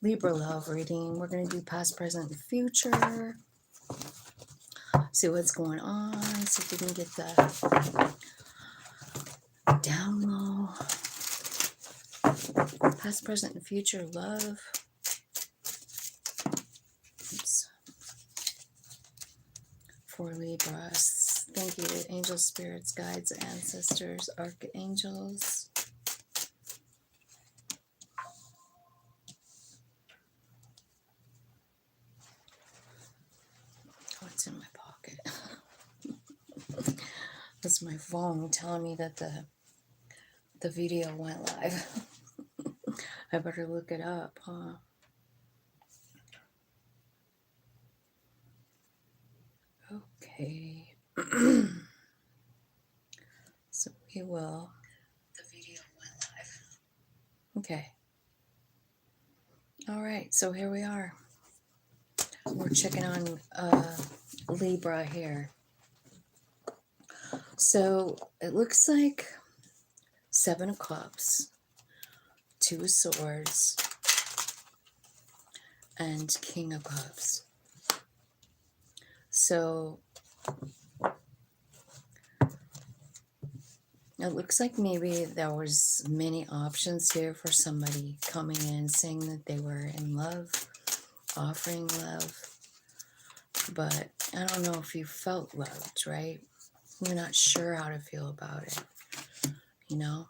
Libra love reading. We're going to do past, present, and future. See what's going on. See if we can get the down low. Past, present, and future love. Oops. For Libras. Thank you, angels, spirits, guides, ancestors, archangels. What's in my pocket? That's my phone telling me that the video went live. I better look it up, huh? Okay. So we will. The video went live. Okay. All right. So here we are. We're checking on Libra here. So it looks like 7 of Cups, 2 of Swords, and King of Cups. So it looks like maybe there was many options here for somebody coming in saying that they were in love, offering love, but I don't know if you felt loved, right? You're not sure how to feel about it, you know?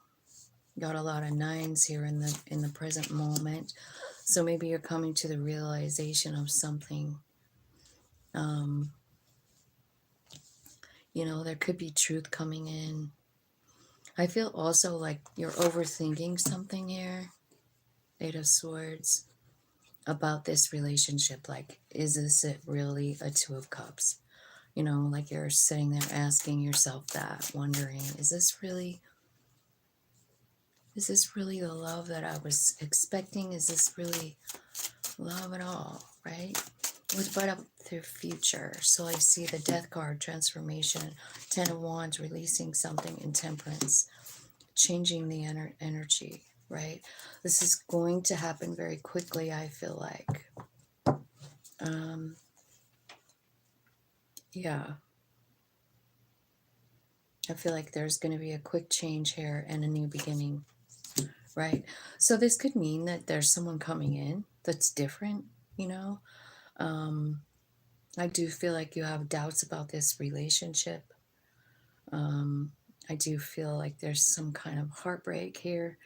Got a lot of 9s here in the present moment, so maybe you're coming to the realization of something. You know, there could be truth coming in. I feel also like you're overthinking something here, 8 of Swords, about this relationship. Like, is this it really a 2 of Cups? You know, like you're sitting there asking yourself that, wondering, is this really the love that I was expecting? Is this really love at all, right? What about the future? So I see the Death card, transformation, 10 of Wands, releasing something, and Temperance, changing the energy, right? This is going to happen very quickly, I feel like. Yeah. I feel like there's going to be a quick change here and a new beginning, right? So this could mean that there's someone coming in that's different, you know? I do feel like you have doubts about this relationship. I do feel like there's some kind of heartbreak here.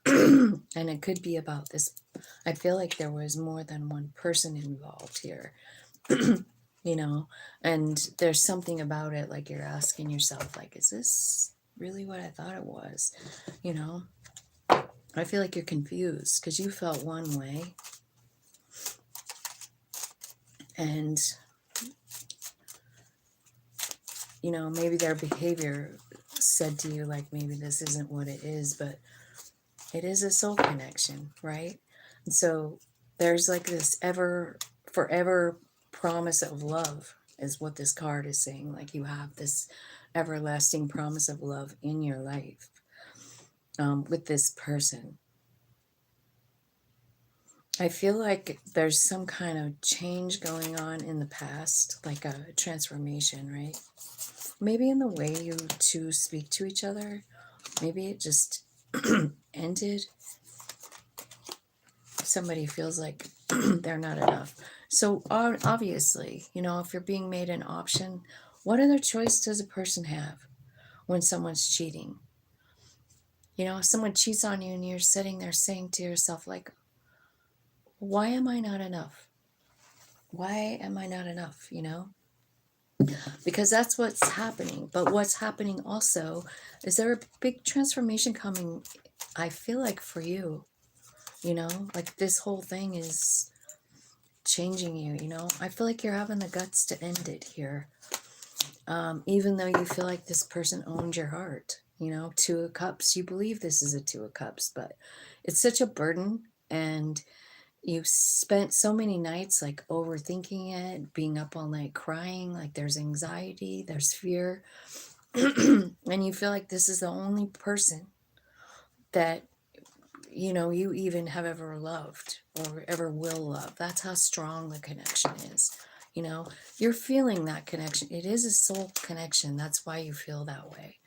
And it could be about this. I feel like there was more than one person involved here. You know, and there's something about it, like you're asking yourself, like, is this really what I thought it was? You know, I feel like you're confused because you felt one way, and you know, maybe their behavior said to you, like, maybe this isn't what it is, but it is a soul connection, right? And so there's like this forever promise of love is what this card is saying. Like, you have this everlasting promise of love in your life with this person. I feel like there's some kind of change going on in the past, like a transformation, right? Maybe in the way you two speak to each other. Maybe it just ended. Somebody feels like they're not enough. So obviously, you know, if you're being made an option, what other choice does a person have when someone's cheating? You know, if someone cheats on you and you're sitting there saying to yourself, like, why am I not enough? Why am I not enough? You know, because that's what's happening. But what's happening also is there a big transformation coming, I feel like, for you. You know, like this whole thing is changing you, you know. I feel like you're having the guts to end it here. Even though you feel like this person owned your heart, you know, 2 of Cups, you believe this is a 2 of Cups, but it's such a burden, and you've spent so many nights like overthinking it, being up all night crying, like there's anxiety, there's fear, and you feel like this is the only person that you even have ever loved or ever will love. That's how strong the connection is. You're feeling that connection. It is a soul connection. That's why you feel that way.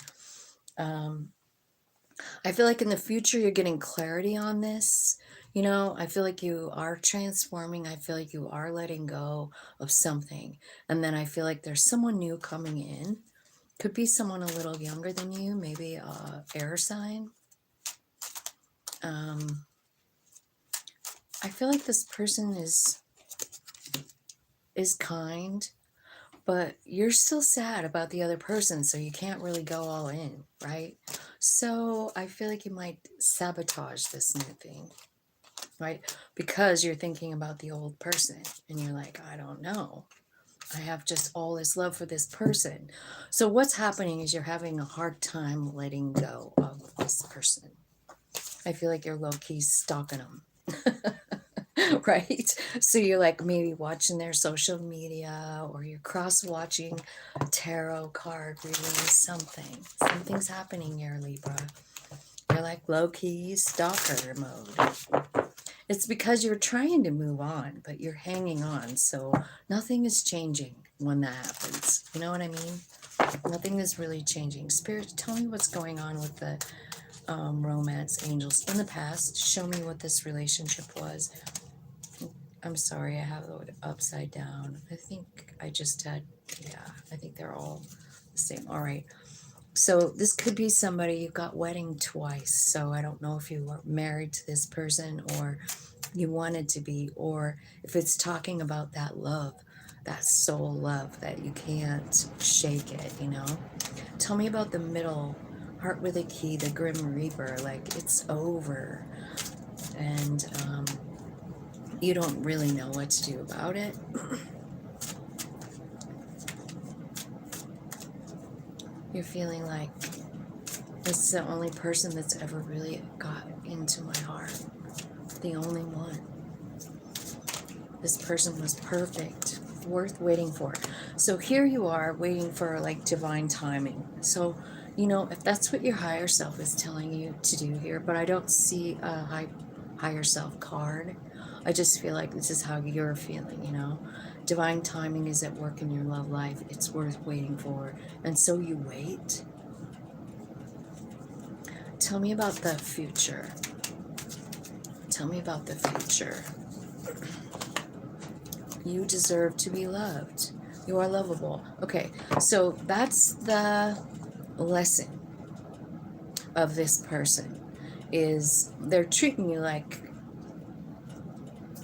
I feel like in the future you're getting clarity on this. I feel like you are transforming. I feel like you are letting go of something. And then I feel like there's someone new coming in. Could be someone a little younger than you, maybe a air sign. I feel like this person is kind, but you're still sad about the other person, so you can't really go all in, right? So I feel like you might sabotage this new thing, right? Because you're thinking about the old person and you're like, I don't know. I have just all this love for this person. So what's happening is you're having a hard time letting go of this person. I feel like you're low-key stalking them. Right? So you're like maybe watching their social media, or you're cross-watching tarot card reading, something's happening here, Libra. You're like low-key stalker mode. It's because you're trying to move on, but you're hanging on, so nothing is changing when that happens. You know what I mean? Nothing is really changing. Spirit, tell me what's going on with the romance angels in the past. Show me what this relationship was. I'm sorry, I have it upside down. I think I just had, yeah, I think they're all the same. All right. So this could be somebody you got wedding twice. So I don't know if you were married to this person or you wanted to be, or if it's talking about that love, that soul love that you can't shake it, Tell me about the middle, heart with a key, the Grim Reaper, like it's over. And you don't really know what to do about it. You're feeling like it's the only person that's ever really got into my heart. The only one. This person was perfect, worth waiting for. So here you are waiting for like divine timing. So, if that's what your higher self is telling you to do here, but I don't see a higher self card. I just feel like this is how you're feeling, Divine timing is at work in your love life. It's worth waiting for. And so you wait. Tell me about the future. Tell me about the future. You deserve to be loved. You are lovable. Okay, so that's the lesson of this person, is they're treating you like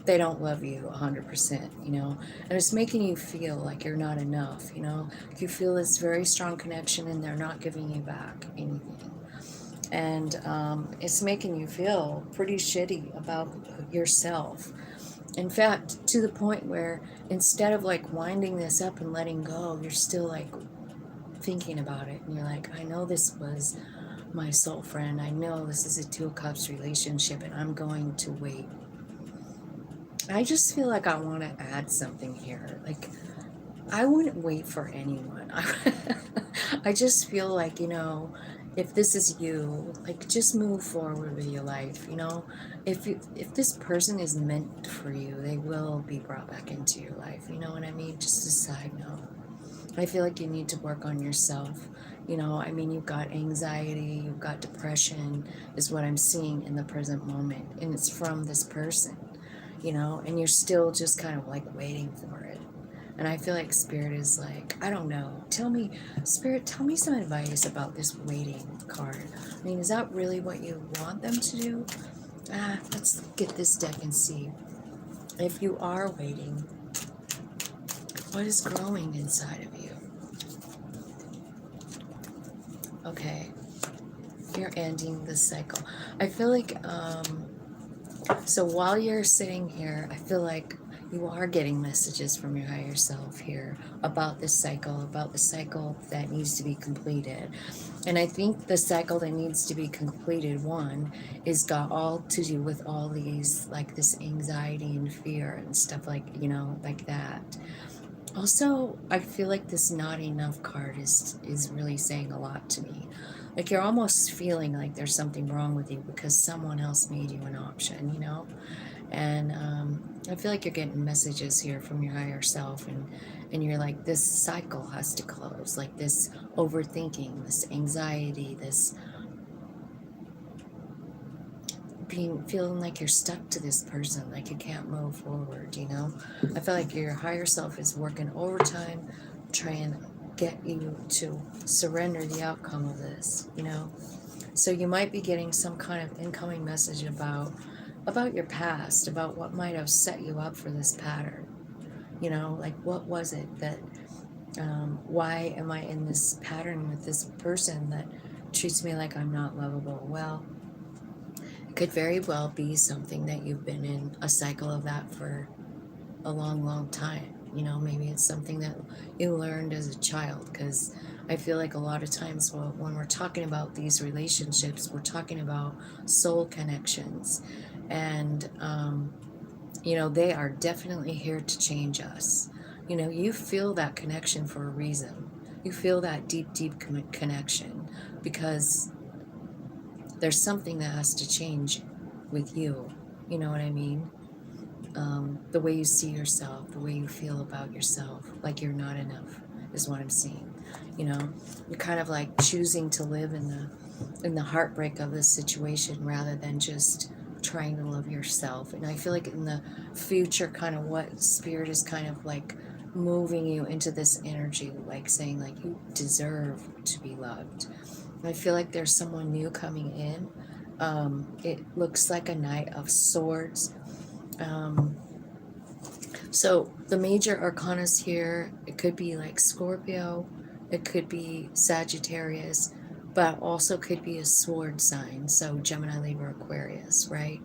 they don't love you 100%, and it's making you feel like you're not enough, You feel this very strong connection and they're not giving you back anything. And it's making you feel pretty shitty about yourself. In fact, to the point where instead of like winding this up and letting go, you're still like thinking about it. And you're like, I know this was my soul friend. I know this is a Two of Cups relationship and I'm going to wait. I just feel like I want to add something here. Like, I wouldn't wait for anyone. I just feel like, if this is you, like, just move forward with your life, If this person is meant for you, they will be brought back into your life, you know what I mean? Just a side note. I feel like you need to work on yourself. You've got anxiety, you've got depression, is what I'm seeing in the present moment. And it's from this person, and you're still just kind of like waiting for it. And I feel like Spirit is like, I don't know. Spirit, tell me some advice about this waiting card. Is that really what you want them to do? Let's get this deck and see. If you are waiting, what is growing inside of you? Okay. You're ending the cycle. I feel like, so while you're sitting here, I feel like you are getting messages from your higher self here about the cycle that needs to be completed. And I think the cycle that needs to be completed, one, is got all to do with all these, like this anxiety and fear and stuff like, like that. Also, I feel like this not enough card is really saying a lot to me. Like you're almost feeling like there's something wrong with you because someone else made you an option, you know? And I feel like you're getting messages here from your higher self, and you're like, this cycle has to close, like this overthinking, this anxiety, this feeling like you're stuck to this person, like you can't move forward, you know? I feel like your higher self is working overtime trying to get you to surrender the outcome of this, you know? So you might be getting some kind of incoming message about your past, about what might have set you up for this pattern. You know, like what was it that why am I in this pattern with this person that treats me like I'm not lovable? Well, it could very well be something that you've been in a cycle of that for a long, long time. You know, maybe it's something that you learned as a child, because I feel like a lot of times when we're talking about these relationships, we're talking about soul connections. And, you know, they are definitely here to change us. You know, you feel that connection for a reason. You feel that deep, deep connection because there's something that has to change with you. You know what I mean? The way you see yourself, the way you feel about yourself, like you're not enough, is what I'm seeing. You know, you're kind of like choosing to live in the heartbreak of this situation rather than just trying to love yourself. And I feel like in the future, kind of what spirit is kind of like moving you into this energy, like saying like you deserve to be loved. I feel like there's someone new coming in. It looks like a Knight of Swords. Um, so the major arcanas here, it could be like Scorpio, it could be Sagittarius, but also could be a sword sign. So Gemini, Libra, Aquarius, right?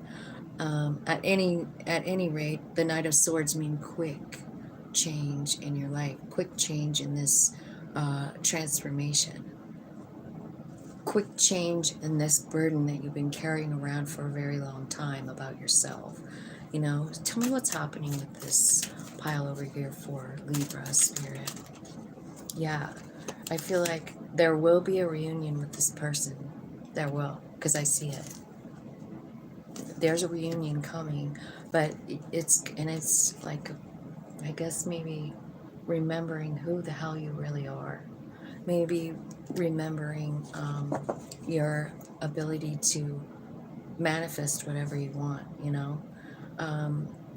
At any rate, the Knight of Swords mean quick change in your life, quick change in this transformation, quick change in this burden that you've been carrying around for a very long time about yourself. You know, tell me what's happening with this pile over here for Libra spirit. Yeah, I feel like there will be a reunion with this person. There will, because I see it. There's a reunion coming, but it's like, I guess maybe remembering who the hell you really are. Maybe remembering your ability to manifest whatever you want, you know?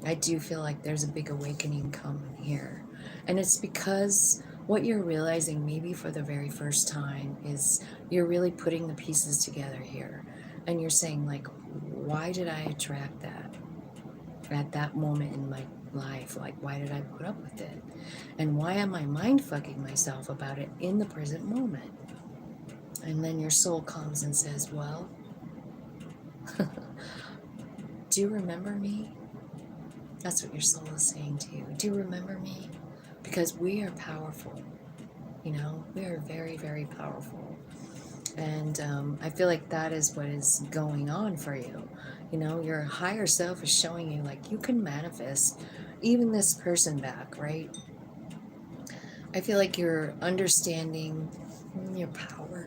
I do feel like there's a big awakening coming here. And it's because what you're realizing, maybe for the very first time, is you're really putting the pieces together here. And you're saying, like, why did I attract that at that moment in my life? Like, why did I put up with it? And why am I mind fucking myself about it in the present moment? And then your soul comes and says, well, do you remember me? That's what your soul is saying to you. Do you remember me? Because we are powerful. You know, we are very, very powerful. And I feel like that is what is going on for you. You know, your higher self is showing you like you can manifest even this person back, right? I feel like you're understanding your power,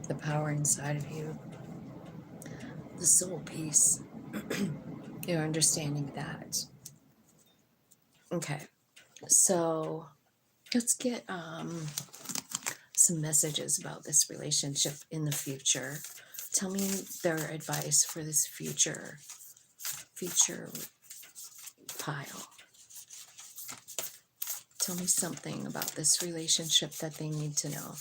the power inside of you, the soul piece. You're understanding that. Okay, so let's get some messages about this relationship in the future. Tell me their advice for this future pile. Tell me something about this relationship that they need to know.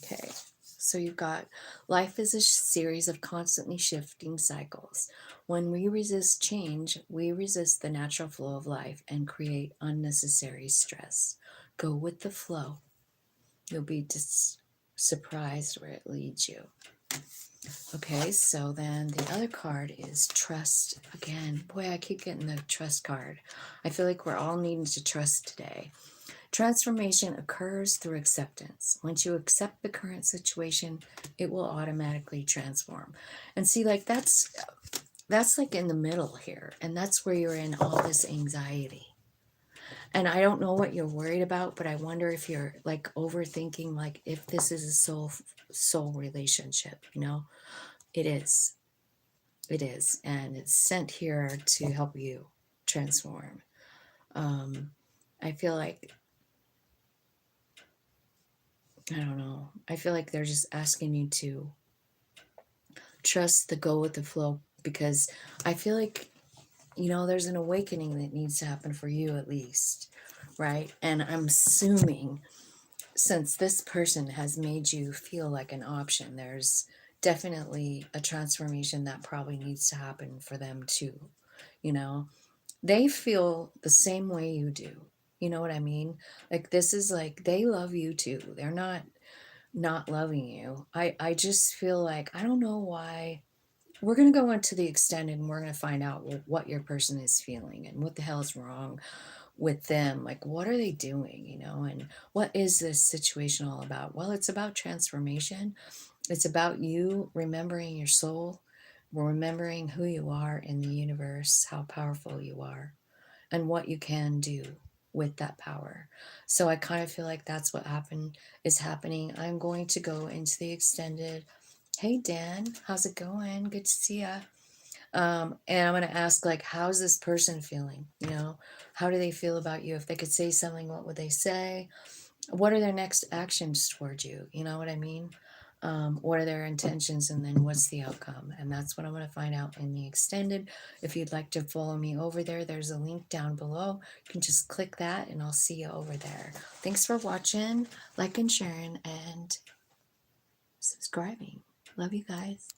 Okay, so you've got life is a series of constantly shifting cycles. When we resist change, we resist the natural flow of life and create unnecessary stress. Go with the flow. You'll be surprised where it leads you. Okay, so then the other card is trust again. Boy, I keep getting the trust card. I feel like we're all needing to trust today. Transformation occurs through acceptance. Once you accept the current situation, it will automatically transform. And see, like that's like in the middle here, and that's where you're in all this anxiety. And I don't know what you're worried about, but I wonder if you're like overthinking, like if this is a soul relationship, you know? It is. It is. And it's sent here to help you transform. I feel like, I don't know. I feel like they're just asking you to trust the go with the flow, because I feel like, you know, there's an awakening that needs to happen for you at least, right? And I'm assuming since this person has made you feel like an option, there's definitely a transformation that probably needs to happen for them too. You know, they feel the same way you do. You know what I mean? Like, this is like they love you too. They're not loving you. I just feel like, I don't know why. We're going to go into the extended and we're going to find out what your person is feeling and what the hell is wrong with them. Like, what are they doing, you know? And what is this situation all about? Well, it's about transformation. It's about you remembering your soul, remembering who you are in the universe, how powerful you are, and what you can do with that power. So I kind of feel like that's what is happening. I'm going to go into the extended. Hey Dan, how's it going? Good to see ya. And I'm going to ask, like, how's this person feeling? You know, how do they feel about you? If they could say something, what would they say? What are their next actions towards you? You know what I mean? What are their intentions? And then what's the outcome? And that's what I'm going to find out in the extended. If you'd like to follow me over there, there's a link down below. You can just click that and I'll see you over there. Thanks for watching, like and sharing, and subscribing. Love you guys.